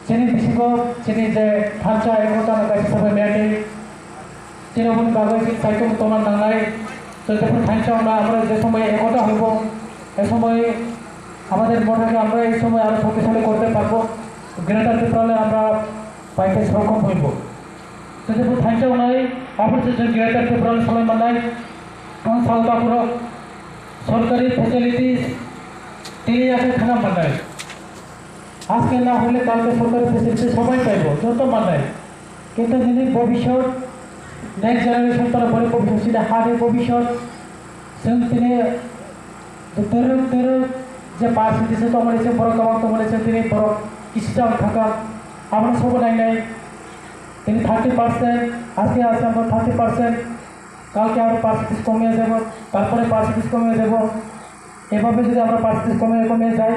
sini bisiko sini je thancha ekota na kaisi sabai mete sini obon bagai sini saito toman nangai তো দেখুন thancha আমরা যে সময় একতা হব এই সময় আমাদের মনকে আমরা এই সময় আরো শক্তিশালী করতে পারবো গ্রেটার ত্রিপুরালে আমরা পাইতে সক্ষম হইব তো দেখুন thancha নাই আপনার যে গ্রেটার ত্রিপুরালে সবাই মানাই কোন সালবাপুর সরকারি ফ্যাসিলিটিস তিনি আছে খানা মানাই আজকে না হলে কালকে সরকারি ফ্যাসিলিটি সবাই পাইব যত মানাই কিন্তু যিনি ভবিষ্যৎ নেক্সট জেনারেশন তারা বড় ভবিষ্যৎ সেটা হারে ভবিষ্যৎ তিনি যে পাশ দিছে তো আমার এসে বড় কামাক তো বলেছে তিনি বড় কিছুটা থাকা আমরা সব নাই তিনি 30% আজকে আছে আমরা 30% কালকে আরো পার্সেন্টেজ কমিয়ে যাব তারপরে পার্সেন্টেজ কমিয়ে দেব এভাবে যদি আমরা পার্সেন্টেজ কমিয়ে যাই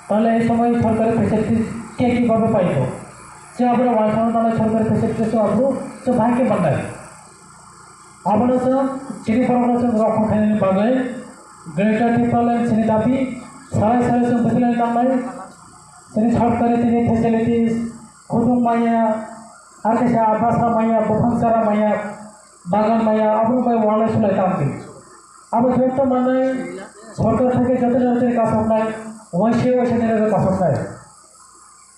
তাহলে এই সময় সরকারি ফ্যাসিলিটিস কে কীভাবে পাইব যে আমরা ওয়াসানো সরকারি ফ্যাসিলিটিস আবু তো ভাইকে বানাই আমরা তো চিনি পরমাণু রক্ষণ খাইনি বাগাই গ্রেটার ত্রিপুরাল্যান্ড চিনি দাবি সারাই ফ্যাসিলিটি নামাই চিনি সরকারি চিনি ফ্যাসিলিটিস খুদুম মাইয়া আর কিছু আবাসা মাইয়া বফাংসারা মাইয়া বাগান মাইয়া আবু ভাই ওয়ালে শুনে তামকি আবার যত মানে সরকার থেকে যত কাজ নাই ওয়াইসে দিনের কাজ নাই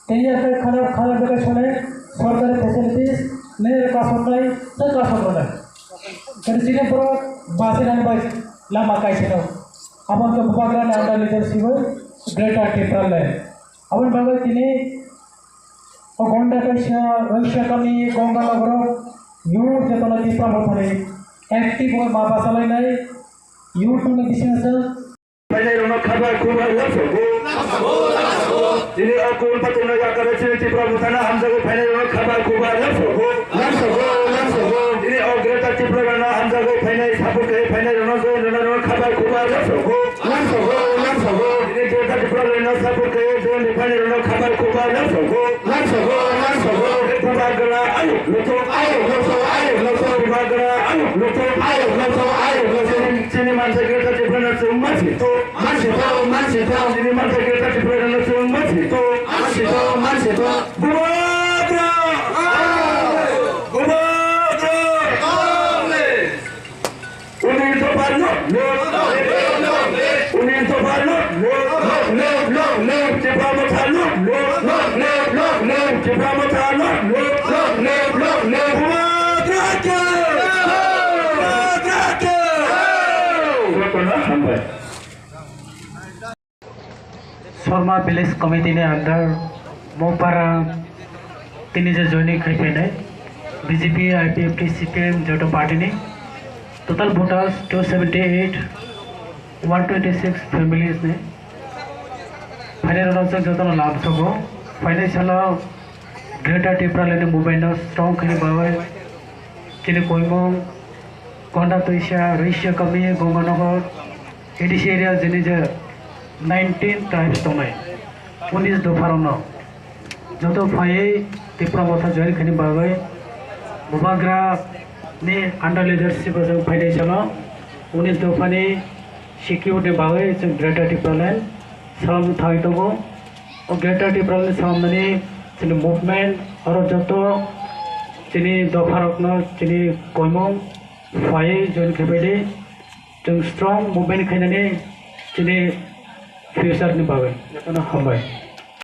এই একটা খারাপ দেখে শুনে সরকারি ফ্যাসিলিটিস নিজের কাজ নাই তো কাজ নাই কিন্তু চিনে পর বাসে নামবাই লামা কাইছিল আমার তো বাগান আন্ডার লিডারশিপ গ্রেটার ত্রিপুরাল্যান্ড আমার বাগান তিনি ও গন্ডা কাইসা রইসা কামি গঙ্গানগর ইউর যেতলা ত্রিপুরা মথানে অ্যাক্টিভ ও মা বাসালাই নাই ইউর টুনে দিছে খাবার খুব তিনি অকুল পাতুনা করেছে ত্রিপুরা মথানা হামজাগো ফাইনাল খাবার খুব তিনি অগ্রেটা ত্রিপুরা না হামজাগো ফাইনাল সাপোর্টে ফাইনাল খাবার খুব তিনি যেটা ত্রিপুরা না সাপোর্টে জোন ফাইনাল খাবার খুব বিভাগরা চিনি মানুষের গ্রেটার ত্রিপুরা না চুম্মাছি তো চিনি মানুষের গ্রেটার ত্রিপুরা না চুম্মাছি তো शर्मा विलेज कमिटी ने अंदर मोपारा तीन जॉइनिंग खाई BJP IPFT CPM Johto party ने टोटल वोटर्स 278 126 फैमिलीज ने फाइनल जो लाभ सब फाइनेंशियल ग्रेटर त्रिपुरालैंड मूवमेंट स्ट्रंग खाई बाबा चिनी कोइमों कोंडा तैसा रईसा कमी गंगानगर एडिसी एरिया जिनी 19 ट्राइब्स दंग 19 दफारावनो जो फाइए त्रिपुरा मथा जॉइन खाई बाबा बुबाग्रा ने अंडर लिडरशिप जो फाइनेंशियल 19 दफानी सिक्योरिटी बाबा जो ग्रेटर त्रिपुरालैंड सालाम थाई दंग और ग्रेटर त्रिपुरालैंड सालामनानै चिनी मुभमेंट और जो चिनी दफारकनो चिनी कोइमों फाइए जॉइन खाई जों स्ट्रंग मुभमेंट खाई चिनी फ्यूचर नि बागै हामबाय।